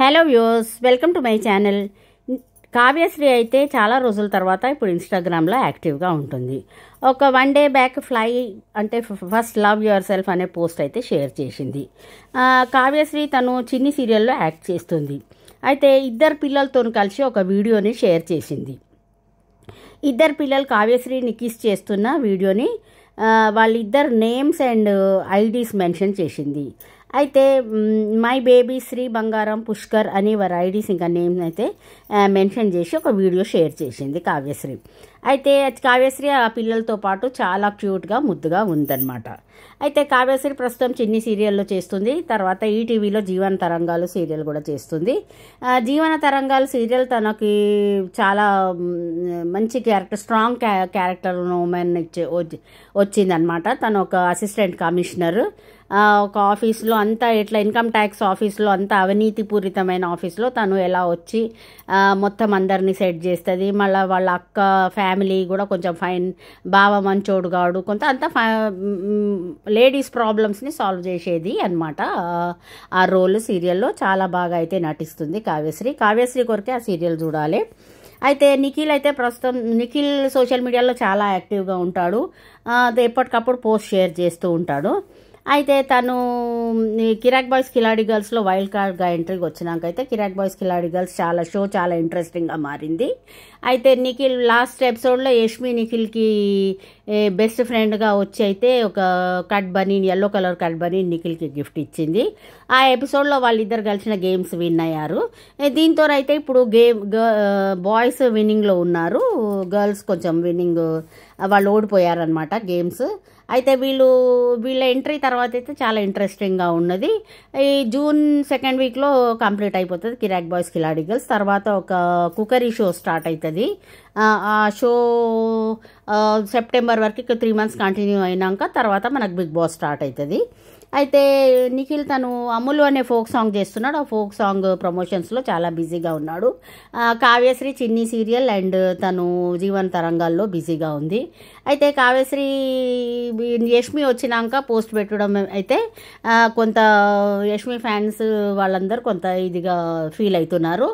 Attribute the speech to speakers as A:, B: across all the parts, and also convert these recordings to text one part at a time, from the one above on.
A: Hello viewers, welcome to my channel. Kavyasri అయితే చాలా రోజుల తర్వాత ఇప్పుడు ఇన్స్టాగ్రామ్లో యాక్టివ్గా ఉంటుంది. ఒక 1 డే బ్యాక్ ఫ్లై అంటే ఫస్ట్ లవ్ యువర్ సెల్ఫ్ అనే పోస్ట్ అయితే షేర్ చేసింది. కావ్యశ్రీ తను చిన్ని సీరియల్లో యాక్ట్ చేస్తుంది. అయితే ఇద్దరు పిల్లలతో కలిసి ఒక వీడియోని షేర్ చేసింది. ఇద్దరు పిల్లలు కావ్యశ్రీని కిస్ చేస్తున్న వీడియోని వాళ్ళిద్దరు నేమ్స్ అండ్ ఐడీస్ మెన్షన్ చేసింది. అయితే మై బేబీ శ్రీ బంగారం పుష్కర్ అని వారి ఐడీస్ ఇంకా నేమ్స్ అయితే మెన్షన్ చేసి ఒక వీడియో షేర్ చేసింది కావ్యశ్రీ. అయితే కావ్యశ్రీ ఆ పిల్లలతో పాటు చాలా క్యూట్గా ముద్దుగా ఉందన్నమాట. అయితే కావ్యశ్రీ ప్రస్తుతం చిన్ని సీరియల్లో చేస్తుంది. తర్వాత ఈటీవీలో జీవన తరంగాలు సీరియల్ కూడా చేస్తుంది. జీవన తరంగాలు సీరియల్ తనకి చాలా మంచి క్యారెక్టర్, స్ట్రాంగ్ క్యారెక్టర్ ఉమెన్ వచ్చిందనమాట. తను ఒక అసిస్టెంట్ కమిషనర్. ఒక ఆఫీస్లో అంతా ఎట్లా ఇన్కమ్ ట్యాక్స్ ఆఫీస్లో అంతా అవినీతిపూరితమైన ఆఫీస్లో తను ఎలా వచ్చి మొత్తం అందరినీ సెట్ చేస్తుంది. మళ్ళీ వాళ్ళ అక్క ఫ్యామిలీ కూడా కొంచెం ఫైన్, బావ మంచోడుగాడు, కొంత అంతా లేడీస్ ప్రాబ్లమ్స్ని సాల్వ్ చేసేది అనమాట. ఆ రోల్ సీరియల్లో చాలా బాగా అయితే నటిస్తుంది కావ్యశ్రీ కొరకే ఆ సీరియల్ చూడాలి. అయితే నిఖిల్ అయితే ప్రస్తుతం సోషల్ మీడియాలో చాలా యాక్టివ్గా ఉంటాడు. ఎప్పటికప్పుడు పోస్ట్ షేర్ చేస్తూ ఉంటాడు. అయితే తను కిరాక్ బాయ్స్ కిలాడి గర్ల్స్లో వైల్డ్ కార్డ్గా ఎంట్రీకి వచ్చినాక అయితే కిరాక్ బాయ్స్ కిలాడి గర్ల్స్ చాలా ఇంట్రెస్టింగ్గా మారింది. అయితే నిఖిల్ లాస్ట్ ఎపిసోడ్లో యష్మి నిఖిల్కి బెస్ట్ ఫ్రెండ్గా వచ్చి అయితే ఒక కట్ బనీన్, ఎల్లో కలర్ కట్ బనీన్ నిఖిల్కి గిఫ్ట్ ఇచ్చింది. ఆ ఎపిసోడ్లో వాళ్ళిద్దరు కలిసిన గేమ్స్ విన్ అయ్యారు. దీంతో అయితే ఇప్పుడు బాయ్స్ విన్నింగ్లో ఉన్నారు, గర్ల్స్ కొంచెం విన్నింగ్, వాళ్ళు ఓడిపోయారనమాట గేమ్స్. అయితే వీళ్ళ ఎంట్రీ తర్వాత అయితే చాలా ఇంట్రెస్టింగ్గా ఉన్నది. ఈ జూన్ 2nd వీక్లో కంప్లీట్ అయిపోతుంది కిరాక్ బాయ్స్ కిలాడి గర్ల్స్. తర్వాత ఒక కుకరీ షో స్టార్ట్ అవుతుంది. ఆ షో సెప్టెంబర్ వరకు 3 months కంటిన్యూ అయినాక తర్వాత మనకు బిగ్ బాస్ స్టార్ట్ అవుతుంది. అయితే నిఖిల్ తను అమ్ములు అనే ఫోక్ సాంగ్ చేస్తున్నాడు. ఆ ఫోక్ సాంగ్ ప్రమోషన్స్లో చాలా బిజీగా ఉన్నాడు. కావ్యశ్రీ చిన్ని సీరియల్ అండ్ తను జీవన తరంగాల్లో బిజీగా ఉంది. అయితే కావ్యశ్రీ యష్మి వచ్చినాక పోస్ట్ పెట్టడం అయితే కొంత యష్మి ఫ్యాన్స్ వాళ్ళందరూ కొంత ఇదిగా ఫీల్ అవుతున్నారు.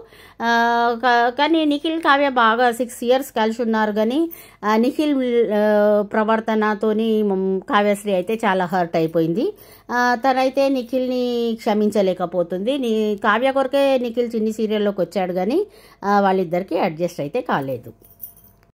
A: కానీ నిఖిల్ కావ్య బాగా 6 years కలిసి ఉన్నారు. కానీ నిఖిల్ ప్రవర్తనతోని కావ్యశ్రీ అయితే చాలా హర్ట్ అయిపోయింది. తనైతే నిఖిల్ని క్షమించలేకపోతుంది. కావ్య కొరకే నిఖిల్ చిన్ని సీరియల్లోకి వచ్చాడు, కానీ వాళ్ళిద్దరికీ అడ్జస్ట్ అయితే కాలేదు.